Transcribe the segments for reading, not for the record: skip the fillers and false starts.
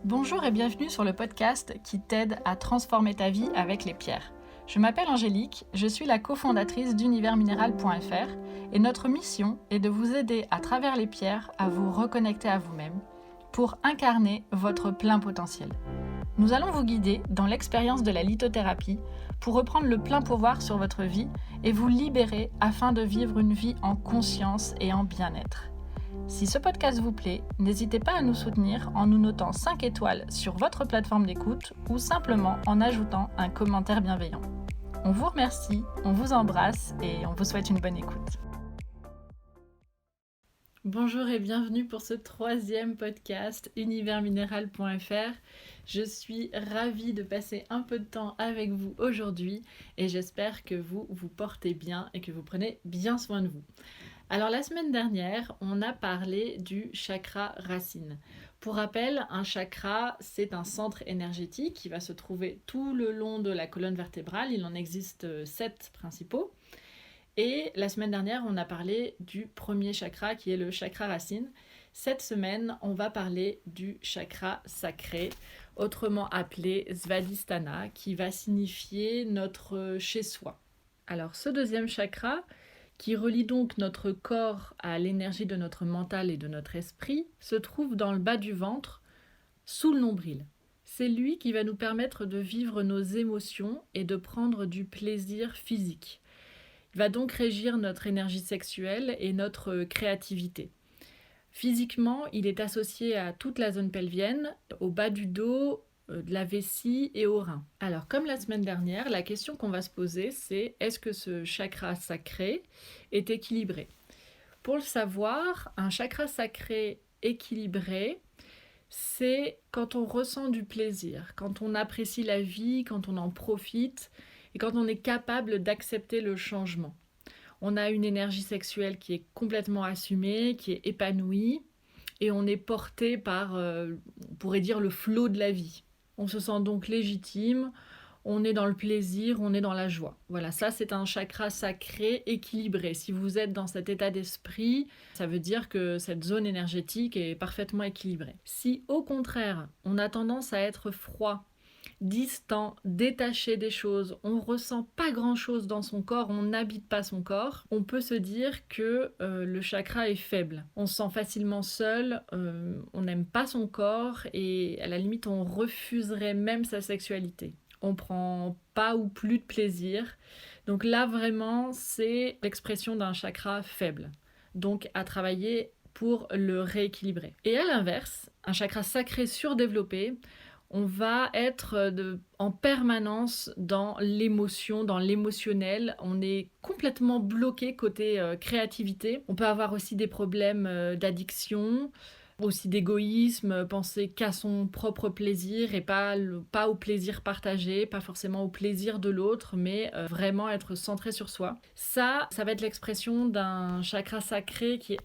Bonjour et bienvenue sur le podcast qui t'aide à transformer ta vie avec les pierres. Je m'appelle Angélique, je suis la cofondatrice d'universminéral.fr et notre mission est de vous aider à travers les pierres à vous reconnecter à vous-même pour incarner votre plein potentiel. Nous allons vous guider dans l'expérience de la lithothérapie pour reprendre le plein pouvoir sur votre vie et vous libérer afin de vivre une vie en conscience et en bien-être. Si ce podcast vous plaît, n'hésitez pas à nous soutenir en nous notant 5 étoiles sur votre plateforme d'écoute ou simplement en ajoutant un commentaire bienveillant. On vous remercie, on vous embrasse et on vous souhaite une bonne écoute. Bonjour et bienvenue pour ce 3e podcast universminéral.fr. Je suis ravie de passer un peu de temps avec vous aujourd'hui et j'espère que vous vous portez bien et que vous prenez bien soin de vous. Alors la semaine dernière, on a parlé du chakra racine. Pour rappel, un chakra, c'est un centre énergétique qui va se trouver tout le long de la colonne vertébrale. Il en existe 7 principaux. Et la semaine dernière, on a parlé du premier chakra qui est le chakra racine. Cette semaine, on va parler du chakra sacré, autrement appelé Svadhisthana, qui va signifier notre chez-soi. Alors ce deuxième chakra, qui relie donc notre corps à l'énergie de notre mental et de notre esprit, se trouve dans le bas du ventre, sous le nombril. C'est lui qui va nous permettre de vivre nos émotions et de prendre du plaisir physique. Il va donc régir notre énergie sexuelle et notre créativité. Physiquement, il est associé à toute la zone pelvienne, au bas du dos, de la vessie et au rein. Alors, comme la semaine dernière, la question qu'on va se poser, c'est est-ce que ce chakra sacré est équilibré ? Pour le savoir, un chakra sacré équilibré, c'est quand on ressent du plaisir, quand on apprécie la vie, quand on en profite et quand on est capable d'accepter le changement. On a une énergie sexuelle qui est complètement assumée, qui est épanouie et on est porté par, on pourrait dire, le flot de la vie. On se sent donc légitime, on est dans le plaisir, on est dans la joie. Voilà, ça c'est un chakra sacré équilibré. Si vous êtes dans cet état d'esprit, ça veut dire que cette zone énergétique est parfaitement équilibrée. Si au contraire, on a tendance à être froid, distant, détaché des choses, on ressent pas grand-chose dans son corps, on n'habite pas son corps, on peut se dire que le chakra est faible. On se sent facilement seul, on n'aime pas son corps et à la limite on refuserait même sa sexualité. On prend pas ou plus de plaisir. Donc là vraiment c'est l'expression d'un chakra faible. Donc à travailler pour le rééquilibrer. Et à l'inverse, un chakra sacré surdéveloppé, on va être en permanence dans l'émotion, dans l'émotionnel. On est complètement bloqué côté créativité. On peut avoir aussi des problèmes d'addiction, aussi d'égoïsme, penser qu'à son propre plaisir et pas au plaisir partagé, pas forcément au plaisir de l'autre, mais vraiment être centré sur soi. Ça va être l'expression d'un chakra sacré qui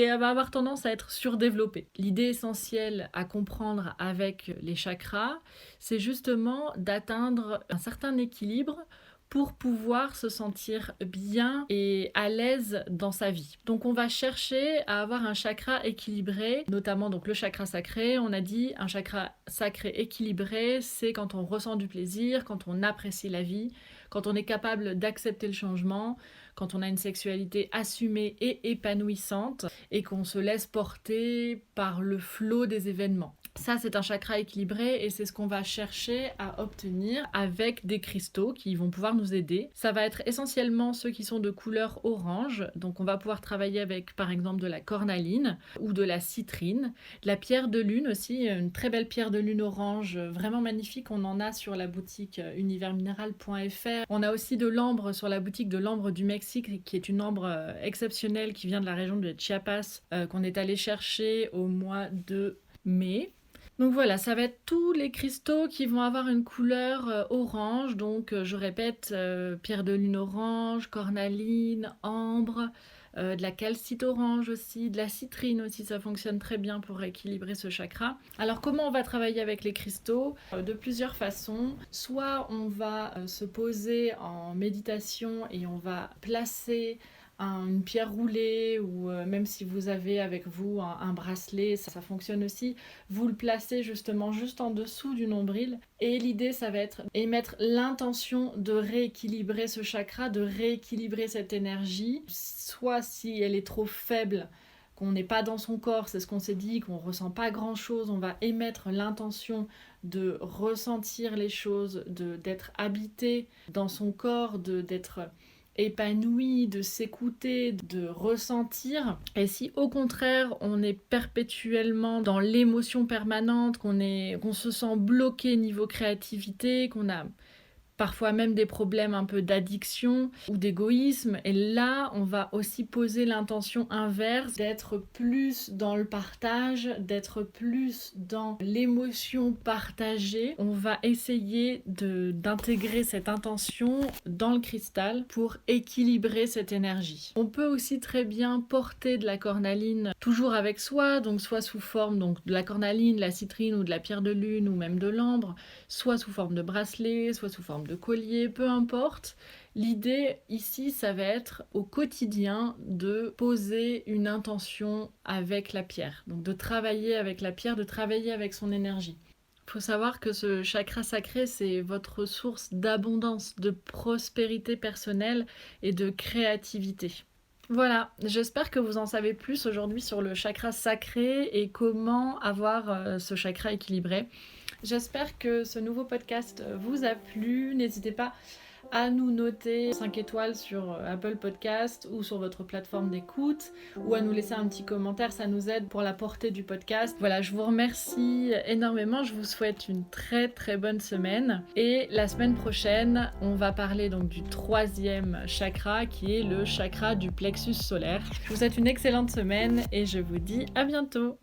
va avoir tendance à être surdéveloppé. L'idée essentielle à comprendre avec les chakras, c'est justement d'atteindre un certain équilibre pour pouvoir se sentir bien et à l'aise dans sa vie. Donc on va chercher à avoir un chakra équilibré, notamment donc le chakra sacré. On a dit un chakra sacré équilibré, c'est quand on ressent du plaisir, quand on apprécie la vie, quand on est capable d'accepter le changement, quand on a une sexualité assumée et épanouissante et qu'on se laisse porter par le flot des événements. Ça, c'est un chakra équilibré et c'est ce qu'on va chercher à obtenir avec des cristaux qui vont pouvoir nous aider. Ça va être essentiellement ceux qui sont de couleur orange. Donc, on va pouvoir travailler avec, par exemple, de la cornaline ou de la citrine. De la pierre de lune aussi, une très belle pierre de lune orange, vraiment magnifique. On en a sur la boutique universminéral.fr. On a aussi de l'ambre sur la boutique de l'ambre du Mexique, qui est une ambre exceptionnelle qui vient de la région de Chiapas, qu'on est allé chercher au mois de mai. Donc voilà, ça va être tous les cristaux qui vont avoir une couleur orange. Donc je répète, pierre de lune orange, cornaline, ambre, de la calcite orange aussi, de la citrine aussi, ça fonctionne très bien pour équilibrer ce chakra. Alors comment on va travailler avec les cristaux ? De plusieurs façons. Soit on va se poser en méditation et on va placer une pierre roulée ou même si vous avez avec vous un bracelet, ça fonctionne aussi. Vous le placez justement juste en dessous du nombril et l'idée ça va être émettre l'intention de rééquilibrer ce chakra, de rééquilibrer cette énergie, soit si elle est trop faible, qu'on n'est pas dans son corps, c'est ce qu'on s'est dit, qu'on ressent pas grand chose, on va émettre l'intention de ressentir les choses, d'être habité dans son corps, d'être épanoui, de s'écouter, de ressentir. Et si au contraire on est perpétuellement dans l'émotion permanente, qu'on se sent bloqué niveau créativité, qu'on a parfois même des problèmes un peu d'addiction ou d'égoïsme. Et là, on va aussi poser l'intention inverse, d'être plus dans le partage, d'être plus dans l'émotion partagée. On va essayer d'intégrer cette intention dans le cristal pour équilibrer cette énergie. On peut aussi très bien porter de la cornaline toujours avec soi, donc soit sous forme de la cornaline, de la citrine ou de la pierre de lune ou même de l'ambre, soit sous forme de bracelet, soit sous forme de collier, peu importe. L'idée ici, ça va être au quotidien de poser une intention avec la pierre. Donc de travailler avec la pierre, de travailler avec son énergie. Il faut savoir que ce chakra sacré, c'est votre source d'abondance, de prospérité personnelle et de créativité. Voilà, j'espère que vous en savez plus aujourd'hui sur le chakra sacré et comment avoir ce chakra équilibré. J'espère que ce nouveau podcast vous a plu. N'hésitez pas à nous noter 5 étoiles sur Apple Podcast ou sur votre plateforme d'écoute ou à nous laisser un petit commentaire, ça nous aide pour la portée du podcast. Voilà, je vous remercie énormément, je vous souhaite une très très bonne semaine et la semaine prochaine, on va parler donc du 3e chakra qui est le chakra du plexus solaire. Je vous souhaite une excellente semaine et je vous dis à bientôt.